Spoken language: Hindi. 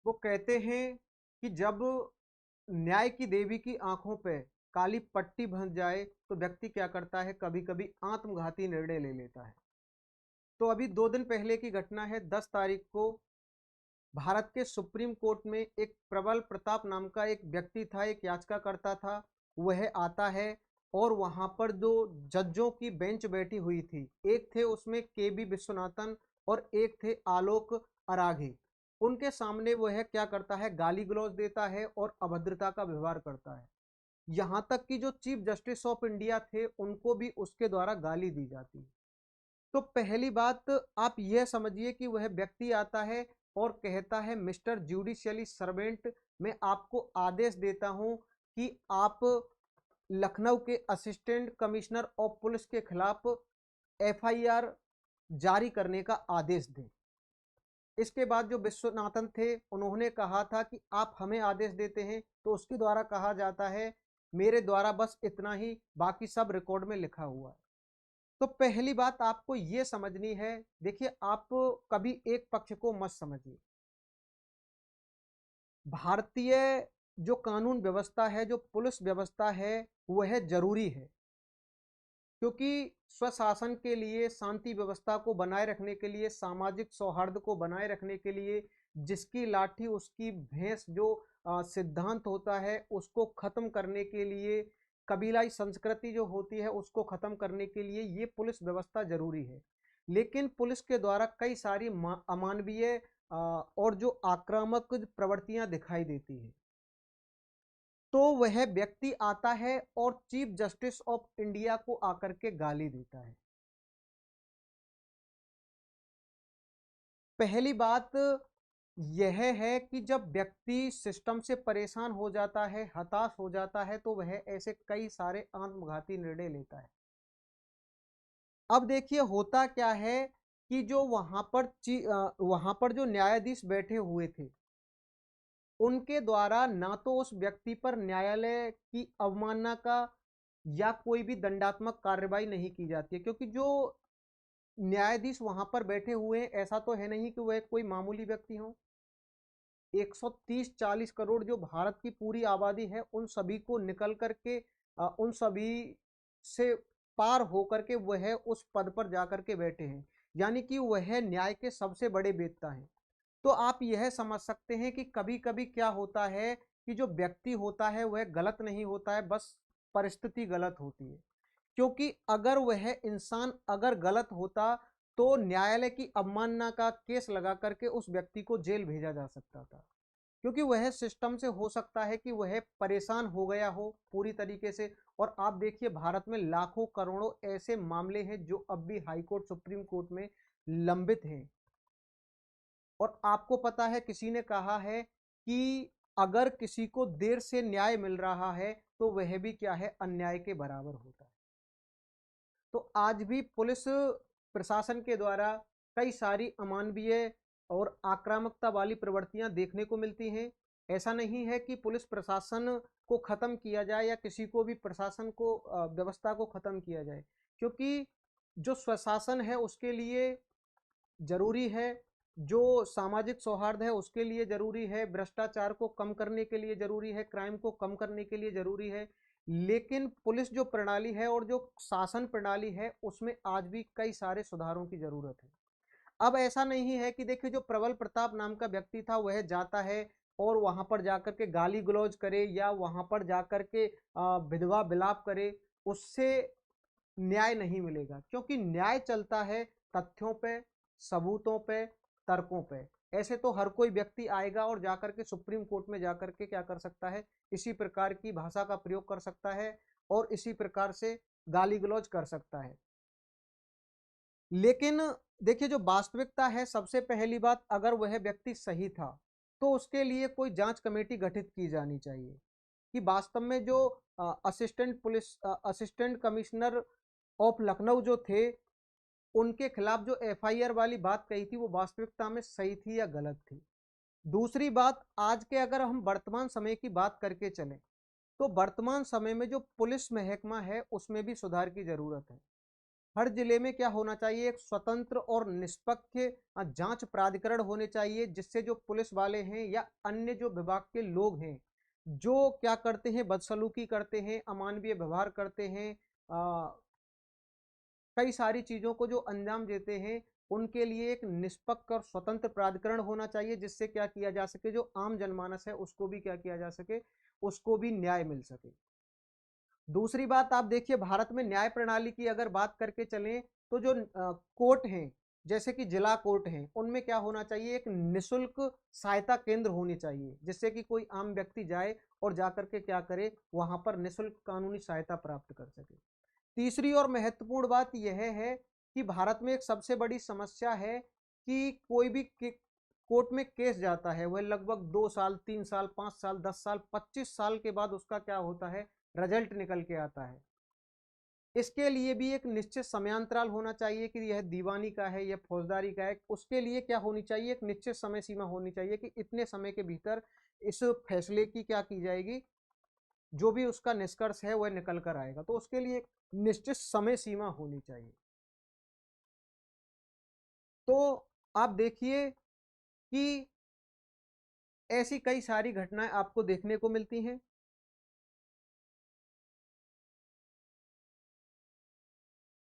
वो कहते हैं कि जब न्याय की देवी की आंखों पे काली पट्टी बंध जाए तो व्यक्ति क्या करता है, कभी कभी आत्मघाती निर्णय ले लेता है। तो अभी 2 दिन पहले की घटना है, 10 तारीख को भारत के सुप्रीम कोर्ट में एक प्रबल प्रताप नाम का एक व्यक्ति था, एक याचिकाकर्ता था। वह आता है और वहां पर जो जजों की बेंच बैठी हुई थी, एक थे उसमें के बी विश्वनाथन और एक थे आलोक अराघे। उनके सामने वह क्या करता है, गाली गलौज देता है और अभद्रता का व्यवहार करता है। यहां तक कि जो चीफ जस्टिस ऑफ इंडिया थे उनको भी उसके द्वारा गाली दी जाती है। तो पहली बात आप यह समझिए कि वह व्यक्ति आता है और कहता है, मिस्टर जुडिशियली सर्वेंट, मैं आपको आदेश देता हूं कि आप लखनऊ के असिस्टेंट कमिश्नर ऑफ पुलिस के खिलाफ एफआईआर जारी करने का आदेश दें। इसके बाद जो विश्वनाथन थे उन्होंने कहा था कि आप हमें आदेश देते हैं, तो उसके द्वारा कहा जाता है मेरे द्वारा बस इतना ही, बाकी सब रिकॉर्ड में लिखा हुआ है। तो पहली बात आपको यह समझनी है, देखिए आप कभी एक पक्ष को मत समझिए। भारतीय जो कानून व्यवस्था है, जो पुलिस व्यवस्था है, वह जरूरी है, क्योंकि स्वशासन के लिए, शांति व्यवस्था को बनाए रखने के लिए, सामाजिक सौहार्द को बनाए रखने के लिए, जिसकी लाठी उसकी भैंस जो सिद्धांत होता है उसको खत्म करने के लिए, कबीलाई संस्कृति जो होती है उसको खत्म करने के लिए ये पुलिस व्यवस्था जरूरी है। लेकिन पुलिस के द्वारा कई सारी अमानवीय और जो आक्रामक प्रवृत्तियां दिखाई देती है। तो वह व्यक्ति आता है और चीफ जस्टिस ऑफ इंडिया को आकर के गाली देता है। पहली बात यह है कि जब व्यक्ति सिस्टम से परेशान हो जाता है, हताश हो जाता है, तो वह ऐसे कई सारे आत्मघाती निर्णय लेता है। अब देखिए होता क्या है कि जो वहां पर जो न्यायाधीश बैठे हुए थे उनके द्वारा ना तो उस व्यक्ति पर न्यायालय की अवमानना का या कोई भी दंडात्मक कार्रवाई नहीं की जाती है, क्योंकि जो न्यायाधीश वहां पर बैठे हुए हैं ऐसा तो है नहीं कि वह कोई मामूली व्यक्ति हो। 130-40 करोड़ जो भारत की पूरी आबादी है उन सभी को निकल करके उन सभी से पार होकर के वह उस पद पर जाकर के बैठे हैं, यानी कि वह न्याय के सबसे बड़े वेत्ता हैं। तो आप यह समझ सकते हैं कि कभी कभी क्या होता है कि जो व्यक्ति होता है वह गलत नहीं होता है, बस परिस्थिति गलत होती है। क्योंकि अगर वह इंसान अगर गलत होता तो न्यायालय की अवमानना का केस लगा करके उस व्यक्ति को जेल भेजा जा सकता था, क्योंकि वह सिस्टम से हो सकता है कि वह परेशान हो गया हो पूरी तरीके से। और आप देखिए भारत में लाखों करोड़ों ऐसे मामले हैं जो अब भी हाई कोर्ट, सुप्रीम कोर्ट में लंबित हैं। और आपको पता है किसी ने कहा है कि अगर किसी को देर से न्याय मिल रहा है तो वह भी क्या है, अन्याय के बराबर होता है। तो आज भी पुलिस प्रशासन के द्वारा कई सारी अमानवीय और आक्रामकता वाली प्रवृत्तियां देखने को मिलती हैं। ऐसा नहीं है कि पुलिस प्रशासन को खत्म किया जाए या किसी को भी प्रशासन को व्यवस्था को खत्म किया जाए, क्योंकि जो स्वशासन है उसके लिए जरूरी है, जो सामाजिक सौहार्द है उसके लिए जरूरी है, भ्रष्टाचार को कम करने के लिए जरूरी है, क्राइम को कम करने के लिए जरूरी है। लेकिन पुलिस जो प्रणाली है और जो शासन प्रणाली है उसमें आज भी कई सारे सुधारों की जरूरत है। अब ऐसा नहीं है कि देखिए जो प्रबल प्रताप नाम का व्यक्ति था वह जाता है और वहां पर जाकर के गाली गलौज करे या वहां पर जाकर के विधवा विलाप करे, उससे न्याय नहीं मिलेगा। क्योंकि न्याय चलता है तथ्यों पे, सबूतों पे, तर्कों पे। ऐसे तो हर कोई व्यक्ति आएगा और जाकर के सुप्रीम कोर्ट में जाकर के क्या कर सकता है, इसी प्रकार की भाषा का प्रयोग कर सकता है और इसी प्रकार से गाली गलौज कर सकता है। लेकिन देखिए जो वास्तविकता है, सबसे पहली बात, अगर वह व्यक्ति सही था तो उसके लिए कोई जांच कमेटी गठित की जानी चाहिए कि वास्तव में जो असिस्टेंट कमिश्नर ऑफ लखनऊ जो थे उनके खिलाफ जो एफआईआर वाली बात कही थी वो वास्तविकता में सही थी या गलत थी। दूसरी बात, आज के अगर हम वर्तमान समय की बात करके चलें तो वर्तमान समय में जो पुलिस महकमा है उसमें भी सुधार की जरूरत है। हर जिले में क्या होना चाहिए, एक स्वतंत्र और निष्पक्ष जांच प्राधिकरण होने चाहिए, जिससे जो पुलिस वाले हैं या अन्य जो विभाग के लोग हैं जो क्या करते हैं, बदसलूकी करते हैं, अमानवीय व्यवहार करते हैं, कई सारी चीजों को जो अंजाम देते हैं, उनके लिए एक निष्पक्ष और स्वतंत्र प्राधिकरण होना चाहिए, जिससे क्या किया जा सके, जो आम जनमानस है उसको भी क्या किया जा सके, उसको भी न्याय मिल सके। दूसरी बात आप देखिए, भारत में न्याय प्रणाली की अगर बात करके चलें तो जो कोर्ट हैं, जैसे कि जिला कोर्ट हैं, उनमें क्या होना चाहिए, एक निशुल्क सहायता केंद्र होनी चाहिए, जिससे कि कोई आम व्यक्ति जाए और जाकर के क्या करे, वहां पर निशुल्क कानूनी सहायता प्राप्त कर सके। तीसरी और महत्वपूर्ण बात यह है कि भारत में एक सबसे बड़ी समस्या है कि कोई भी कोर्ट में केस जाता है, वह लगभग 2 साल, 3 साल, 5 साल, 10 साल, 25 साल के बाद उसका क्या होता है, रिजल्ट निकल के आता है। इसके लिए भी एक निश्चित समयांतराल होना चाहिए कि यह दीवानी का है या फौजदारी का है, उसके लिए क्या होनी चाहिए, एक निश्चित समय सीमा होनी चाहिए कि इतने समय के भीतर इस फैसले की क्या की जाएगी, जो भी उसका निष्कर्ष है वह निकल कर आएगा। तो उसके लिए एक निश्चित समय सीमा होनी चाहिए। तो आप देखिए कि ऐसी कई सारी घटनाएं आपको देखने को मिलती हैं